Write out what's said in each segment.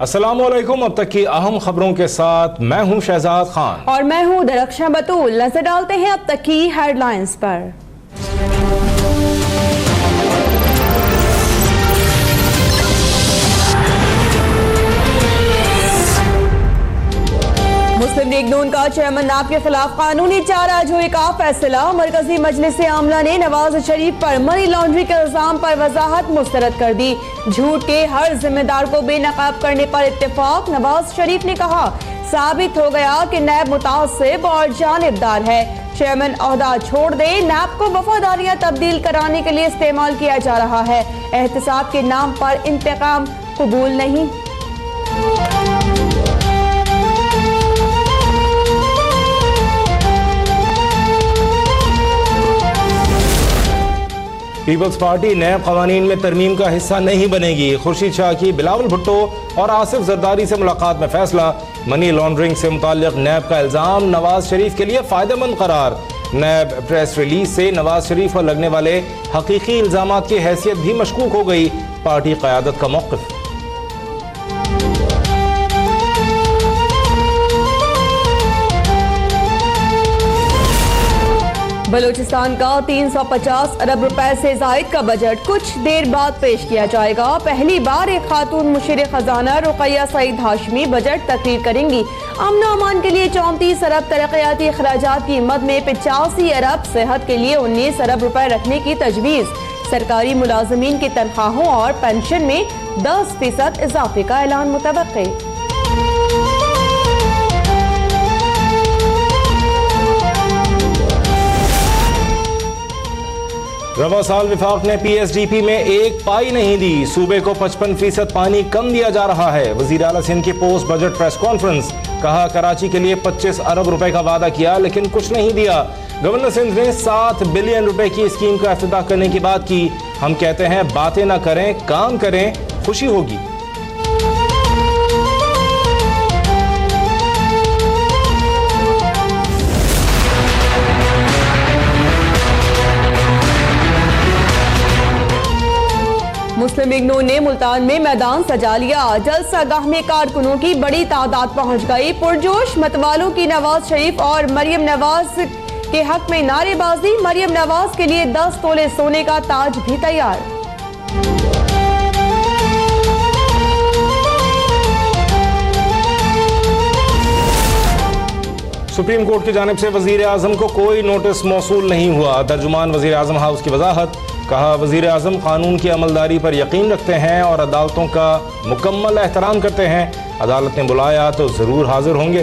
अस्सलामुअलैकुम। अब तक की अहम खबरों के साथ मैं हूं शहजाद खान और मैं हूं दरख्शां बतूल। नजर डालते हैं अब तक की हेडलाइंस पर। मुस्लिम लीग नून का चेयरमैन नाब के खिलाफ कानूनी चाराजोई का फैसला। मरकजी मजलिस आमला ने नवाज शरीफ पर मनी लॉन्ड्रिंग के इल्जाम पर वजाहत मुस्तरद कर दी। झूठ के हर जिम्मेदार को बेनकाब करने पर इत्तेफाक। नवाज शरीफ ने कहा, साबित हो गया कि नैब मुतासिब और जानिबदार है। चेयरमैन ओहदा छोड़ दे। नैब को वफादारियां तब्दील कराने के लिए इस्तेमाल किया जा रहा है। एहतसाब के नाम पर इंतकाम कबूल नहीं। पीपल्स पार्टी नैब कवानीन में तरमीम का हिस्सा नहीं बनेगी। खुर्शीद शाह की बिलावल भुट्टो और आसिफ जरदारी से मुलाकात में फैसला। मनी लॉन्ड्रिंग से मुताल्लिक नैब का इल्जाम नवाज शरीफ के लिए फायदेमंद करार। नैब प्रेस रिलीज से नवाज शरीफ पर लगने वाले हकीकी इल्जामात की हैसियत भी मशकूक हो गई। पार्टी क़यादत का मौक़िफ़। बलूचिस्तान का 350 अरब रुपए से जायद का बजट कुछ देर बाद पेश किया जाएगा। पहली बार एक खातून मुशीर खजाना रुकैया सईद हाशमी बजट तकरीर करेंगी। अमन अमान के लिए 34 अरब, तरक्याती अखराजात की मद में 85 अरब, सेहत के लिए 19 अरब रुपए रखने की तजवीज़। सरकारी मुलाजमीन की तनख्वाहों और पेंशन में 10% इजाफे का ऐलान मुतवक्के। रवा साल विफाक ने PSDP में एक पाई नहीं दी। सूबे को 55% पानी कम दिया जा रहा है। वजीर आला सिंध की पोस्ट बजट प्रेस कॉन्फ्रेंस। कहा, कराची के लिए 25 अरब रुपए का वादा किया लेकिन कुछ नहीं दिया। गवर्नर सिंध ने 7 बिलियन रुपए की स्कीम का इफ्तिताह करने की बात की। हम कहते हैं बातें ना करें, काम करें, खुशी होगी। मुस्लिम लीग नून ने मुल्तान में मैदान सजा लिया। जलसा गाह में कारकुनों की बड़ी तादाद पहुंच गई। पुरजोश मतवालों की नवाज शरीफ और मरियम नवाज के हक में नारेबाजी। मरियम नवाज के लिए 10 तोले सोने का ताज भी तैयार। सुप्रीम कोर्ट की जानिब से वजीर आजम को कोई नोटिस मौसूल नहीं हुआ। तर्जुमान वजीर आजम हाउस की वजाहत। कहा, वजीर आजम कानून की अमलदारी पर यकीन रखते हैं और अदालतों का मुकम्मल एहतराम करते हैं। अदालत ने बुलाया तो जरूर हाजिर होंगे।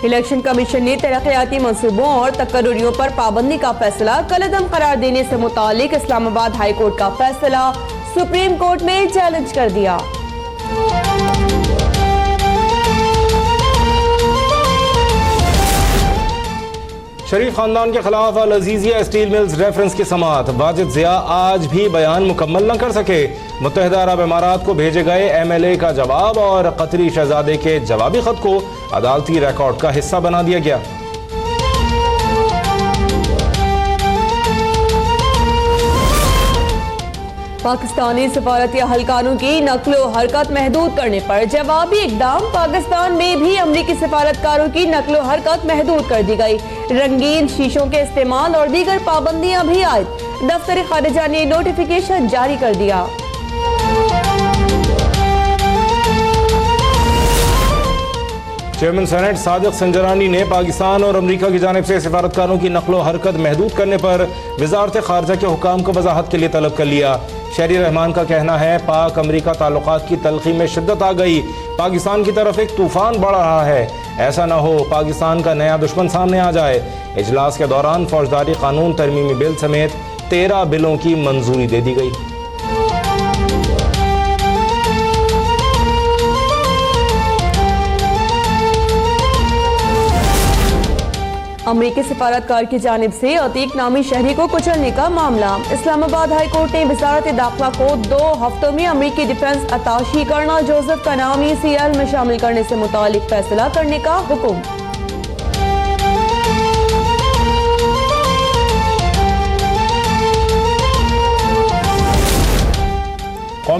इलेक्शन कमीशन ने तरक्याती मंसूबों और तकर्रुरियों पर पाबंदी का फैसला कलअदम करार देने से मुतालिक इस्लामाबाद हाई कोर्ट का फैसला सुप्रीम कोर्ट में चैलेंज कर दिया। शरीफ खानदान के खिलाफ अल अजीजिया स्टील मिल्स रेफरेंस की समाअत। वाजिद जिया आज भी बयान मुकम्मल न कर सके। मुत्तहिदा अरब इमारात को भेजे गए MLA का जवाब और कतरी शहजादे के जवाबी खत को अदालती रिकॉर्ड का हिस्सा बना दिया गया। पाकिस्तानी सफारती अहलकारों की नकलो हरकत महदूद करने पर जवाबी इकदाम। पाकिस्तान में भी अमरीकी सफारतकारों की नकलो हरकत महदूद कर दी गई। रंगीन शीशों के इस्तेमाल और दीगर पाबंदियां भी आयद। दफ्तर खारिजा ने नोटिफिकेशन जारी कर दिया। चेयरमैन सेनेट सादिक संजरानी ने पाकिस्तान और अमरीका की जानिब से सफारतकारों की नकलो हरकत महदूद करने पर वजारत खारजा के हुकाम को वजाहत के लिए तलब कर लिया। शहरी रहमान का कहना है, पाक अमरीका ताल्लुकात की तलखी में शिद्दत आ गई। पाकिस्तान की तरफ एक तूफान बढ़ रहा है। ऐसा न हो पाकिस्तान का नया दुश्मन सामने आ जाए। इजलास के दौरान फौजदारी कानून तरमीमी बिल समेत 13 बिलों की मंजूरी दे दी गई। अमरीकी सफारतकार की जानिब से अतीक नामी शहरी को कुचलने का मामला। इस्लामाबाद हाई कोर्ट ने वजारत दाखिला को 2 हफ्तों में अमरीकी डिफेंस अताशी करना जोसेफ का नाम ECL में शामिल करने से मुतालिक फैसला करने का हुक्म।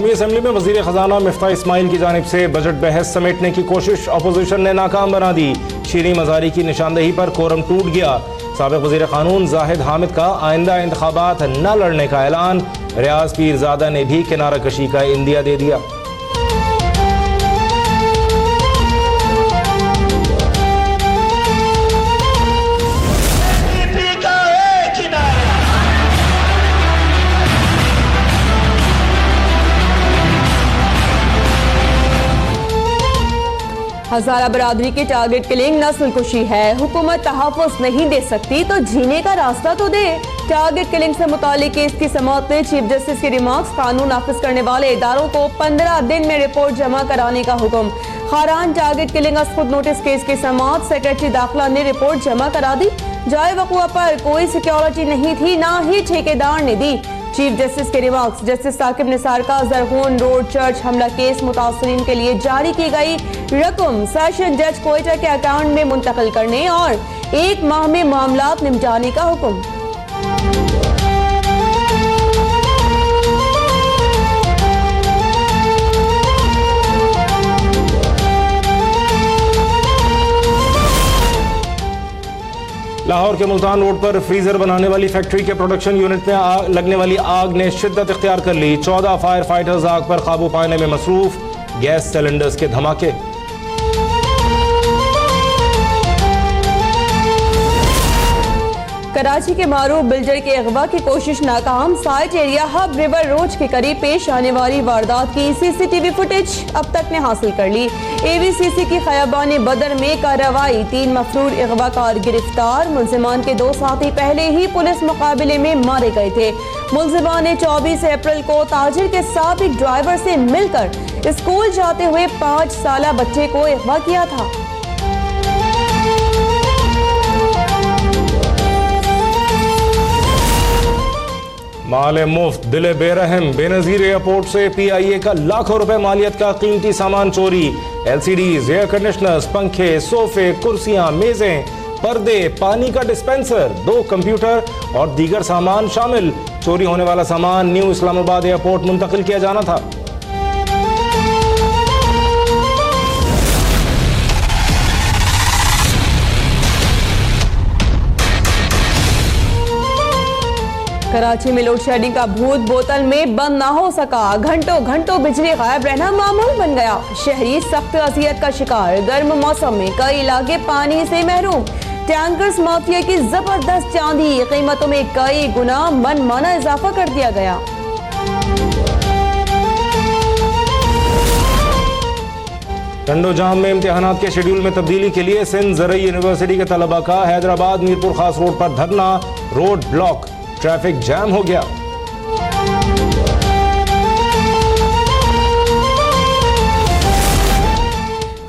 कौमी असम्बली में वज़ीर ख़जाना मिफ्ताह इस्माइल की जानिब से बजट बहस समेटने की कोशिश अपोजिशन ने नाकाम बना दी। शीरी मज़ारी की निशानदेही पर कोरम टूट गया। साबिक़ वज़ीर क़ानून जाहिद हामिद का आइंदा इंतखाबात न लड़ने का ऐलान। रियाज पीरज़ादा ने भी किनारा कशी का इंदिया दे दिया। हज़ारा बरादरी की टारगेट किलिंग नस्ल कुशी है। हुकूमत तहफ़्फ़ुज़ नहीं दे सकती तो जीने का रास्ता तो दे। टारगेट किलिंग से मुतालिक केस की समाअत ने चीफ जस्टिस के रिमार्क्स कानून नाफिज करने वाले इदारों को 15 दिन में रिपोर्ट जमा कराने का हुक्म। खारान टारगेट किलिंग खुद नोटिस केस की समाअत सेक्रेटरी दाखिला ने रिपोर्ट जमा करा दी। जाए वक़ुआ पर कोई सिक्योरिटी नहीं थी, ना ही ठेकेदार ने दी। चीफ जस्टिस के रिमार्क्स। जस्टिस साकिब निसार का जरगोन रोड चर्च हमला केस मुतासरीन के लिए जारी की गई रकम सेशन जज कोयटा के अकाउंट में मुंतकिल करने और 1 माह में मामलात निपटाने का हुक्म। लाहौर के मुल्तान रोड पर फ्रीजर बनाने वाली फैक्ट्री के प्रोडक्शन यूनिट में लगने वाली आग ने शिद्दत इख्तियार कर ली। 14 फायर फाइटर्स आग पर काबू पाने में मसरूफ। गैस सिलेंडर्स के धमाके। कराची के मारूफ बिल्डर के अगवा की कोशिश नाकाम। साइट एरिया हब रिवर रोज के करीब पेश आने वाली वारदात की सीसीटीवी फुटेज अब तक ने हासिल कर ली। एवीसीसी की खयाबान बदर में कार्रवाई। 3 मफरूर अगवाकार गिरफ्तार। मुलजिमान के 2 साथी पहले ही पुलिस मुकाबले में मारे गए थे। मुलजिमान ने 24 अप्रैल को ताजिर के साबिक ड्राइवर से मिलकर स्कूल जाते हुए 5 साला बच्चे को अगवा किया था। माले मुफ्त दिले बेरहम। बेनजीर एयरपोर्ट से PIA का लाखों रुपए मालियत का कीमती सामान चोरी। LCDs, एयर कंडीशनर्स, पंखे, सोफे, कुर्सियां, मेजें, पर्दे, पानी का डिस्पेंसर, 2 कंप्यूटर और दीगर सामान शामिल। चोरी होने वाला सामान न्यू इस्लामाबाद एयरपोर्ट मुंतकिल किया जाना था। कराची में लोड शेडिंग का भूत बोतल में बंद ना हो सका। घंटों घंटों बिजली गायब रहना मामूल बन गया। शहरी सख्त अजियत का शिकार। गर्म मौसम में कई इलाके पानी से महरूम। टैंकर्स माफिया की जबरदस्त चांदी। कीमतों में कई गुना मनमाना इजाफा कर दिया गया। टंडो जाम में इम्तिहानात के शेड्यूल में तब्दीली के लिए सिंध ज़रई यूनिवर्सिटी के तलबा का हैदराबाद मीरपुर खास रोड पर धरना। रोड ब्लॉक, ट्रैफिक जैम हो गया।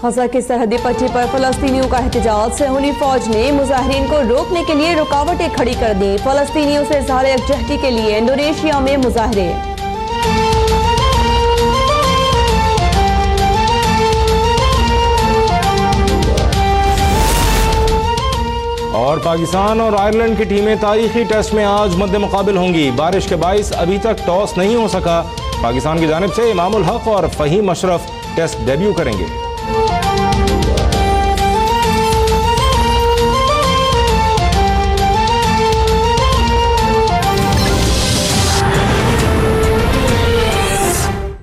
गजा की सरहदी पट्टी पर फलस्तीनियों का एहतजाज। सहूनी फौज ने मुजाहिरीन को रोकने के लिए रुकावटें खड़ी कर दी। फलस्तीनियों से इज़हार यकजहती के लिए इंडोनेशिया में मुजाहरे। और पाकिस्तान और आयरलैंड की टीमें तारीखी टेस्ट में आज मद्दे मुकाबिल होंगी। बारिश के बाइस अभी तक टॉस नहीं हो सका। पाकिस्तान की जानिब से इमामुल हक और फहीम अशरफ टेस्ट डेब्यू करेंगे।